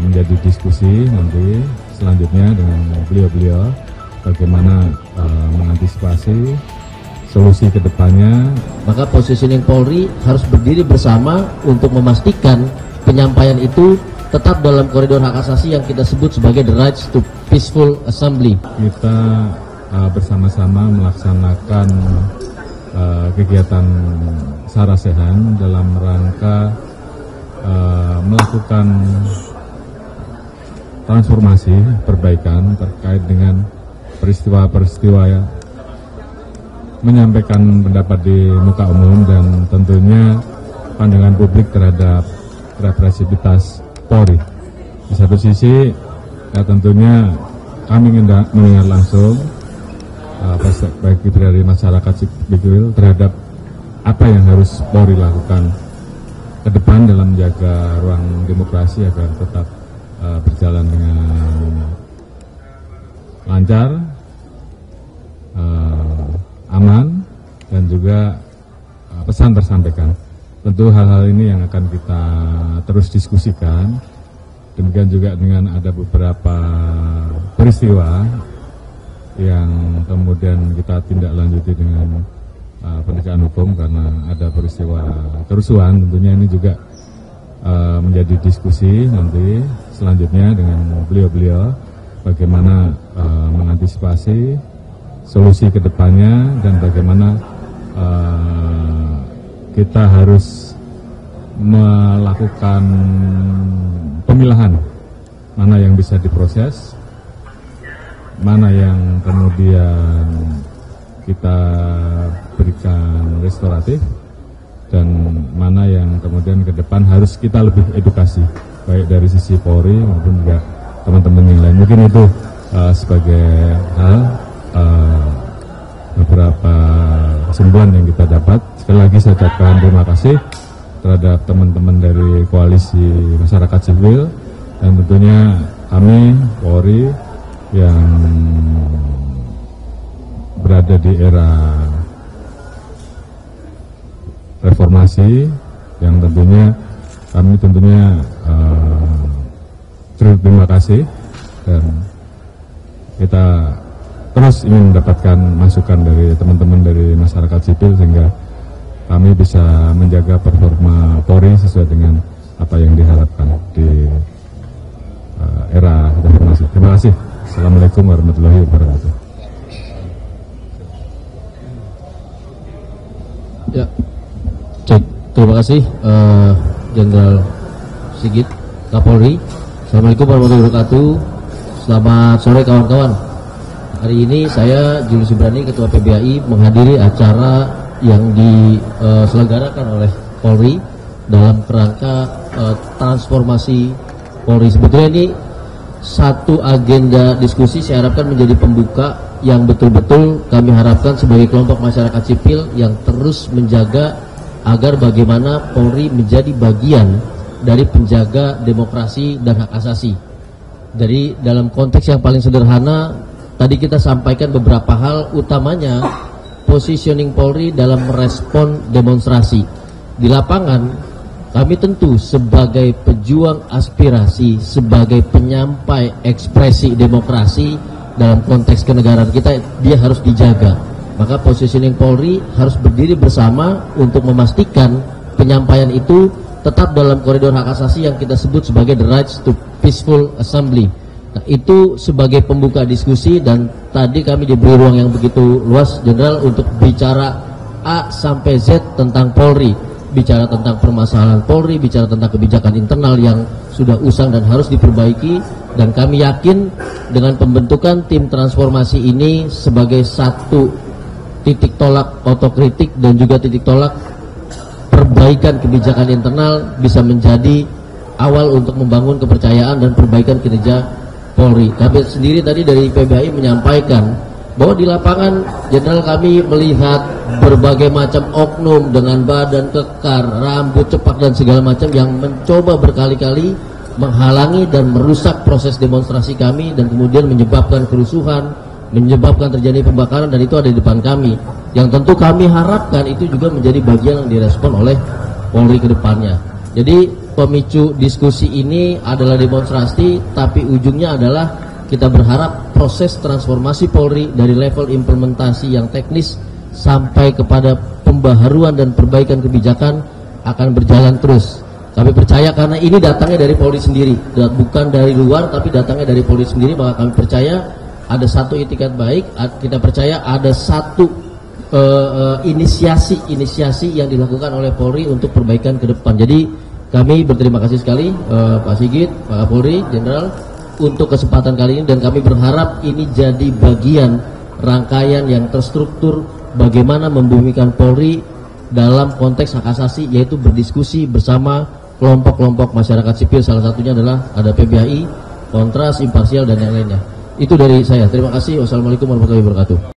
menjadi diskusi nanti selanjutnya dengan beliau-beliau bagaimana mengantisipasi solusi kedepannya. Maka positioning Polri harus berdiri bersama untuk memastikan penyampaian itu tetap dalam koridor hak asasi yang kita sebut sebagai the rights to peaceful assembly. Kita bersama-sama melaksanakan kegiatan Sarasehan dalam rangka melakukan transformasi perbaikan terkait dengan peristiwa-peristiwa ya, menyampaikan pendapat di muka umum dan tentunya pandangan publik terhadap represivitas Polri. Di satu sisi ya tentunya kami ingin mendengar langsung perspektif dari masyarakat sipil terhadap apa yang harus Polri lakukan ke depan dalam menjaga ruang demokrasi agar tetap berjalan dengan lancar, aman, dan juga pesan tersampaikan. Tentu hal-hal ini yang akan kita terus diskusikan. Demikian juga dengan ada beberapa peristiwa yang kemudian kita tindak lanjuti dengan penegakan hukum karena ada peristiwa kerusuhan. Tentunya ini juga menjadi diskusi nanti selanjutnya dengan beliau-beliau bagaimana mengantisipasi solusi kedepannya dan bagaimana kita harus melakukan pemilahan mana yang bisa diproses, mana yang kemudian kita berikan restoratif, dan mana yang kemudian ke depan harus kita lebih edukasi baik dari sisi Polri maupun juga teman-teman yang lain. Mungkin itu sebagai hal beberapa kesimpulan yang kita dapat. Sekali lagi saya ucapkan terima kasih terhadap teman-teman dari koalisi masyarakat sipil dan tentunya kami Polri yang berada di era reformasi yang tentunya kami terima kasih dan kita terus ingin mendapatkan masukan dari teman-teman dari masyarakat sipil sehingga kami bisa menjaga performa Polri sesuai dengan apa yang diharapkan di era reformasi. Terima kasih. Assalamualaikum warahmatullahi wabarakatuh. Ya, cek. Terima kasih Jenderal Sigit Kapolri. Assalamualaikum warahmatullahi wabarakatuh. Selamat sore kawan-kawan. Hari ini saya Julius Ibrani, Ketua PBAI, menghadiri acara yang diselenggarakan oleh Polri dalam kerangka transformasi Polri. Sebetulnya ini satu agenda diskusi saya harapkan menjadi pembuka yang betul-betul kami harapkan sebagai kelompok masyarakat sipil yang terus menjaga agar bagaimana Polri menjadi bagian dari penjaga demokrasi dan hak asasi. Dari dalam konteks yang paling sederhana, tadi kita sampaikan beberapa hal, utamanya positioning Polri dalam merespon demonstrasi. Di lapangan, kami tentu sebagai pejuang aspirasi, sebagai penyampai ekspresi demokrasi dalam konteks kenegaraan kita, dia harus dijaga. Maka positioning Polri harus berdiri bersama untuk memastikan penyampaian itu tetap dalam koridor hak asasi yang kita sebut sebagai the rights to peaceful assembly. Nah, itu sebagai pembuka diskusi dan tadi kami diberi ruang yang begitu luas, Jenderal, untuk bicara A sampai Z tentang Polri, bicara tentang permasalahan Polri, bicara tentang kebijakan internal yang sudah usang dan harus diperbaiki, dan kami yakin dengan pembentukan tim transformasi ini sebagai satu titik tolak otokritik dan juga titik tolak perbaikan kebijakan internal bisa menjadi awal untuk membangun kepercayaan dan perbaikan kinerja Polri. Kami sendiri tadi dari PBAI menyampaikan bahwa di lapangan, Jenderal, kami melihat berbagai macam oknum dengan badan kekar, rambut cepak dan segala macam yang mencoba berkali-kali menghalangi dan merusak proses demonstrasi kami dan kemudian menyebabkan kerusuhan, menyebabkan terjadi pembakaran, dan itu ada di depan kami. Yang tentu kami harapkan itu juga menjadi bagian yang direspon oleh Polri ke depannya. Jadi pemicu diskusi ini adalah demonstrasi, tapi ujungnya adalah kita berharap proses transformasi Polri dari level implementasi yang teknis sampai kepada pembaharuan dan perbaikan kebijakan akan berjalan terus. Kami percaya karena ini datangnya dari Polri sendiri, bukan dari luar, tapi datangnya dari Polri sendiri, maka kami percaya ada satu itikat baik, kita percaya ada satu inisiasi yang dilakukan oleh Polri untuk perbaikan ke depan. Jadi kami berterima kasih sekali Pak Sigit, Pak Kapolri, Jenderal untuk kesempatan kali ini, dan kami berharap ini jadi bagian rangkaian yang terstruktur bagaimana membumikan Polri dalam konteks hak asasi, yaitu berdiskusi bersama kelompok-kelompok masyarakat sipil, salah satunya adalah ada PBHI, Kontras, Imparsial, dan yang lainnya. Itu dari saya. Terima kasih. Wassalamualaikum warahmatullahi wabarakatuh.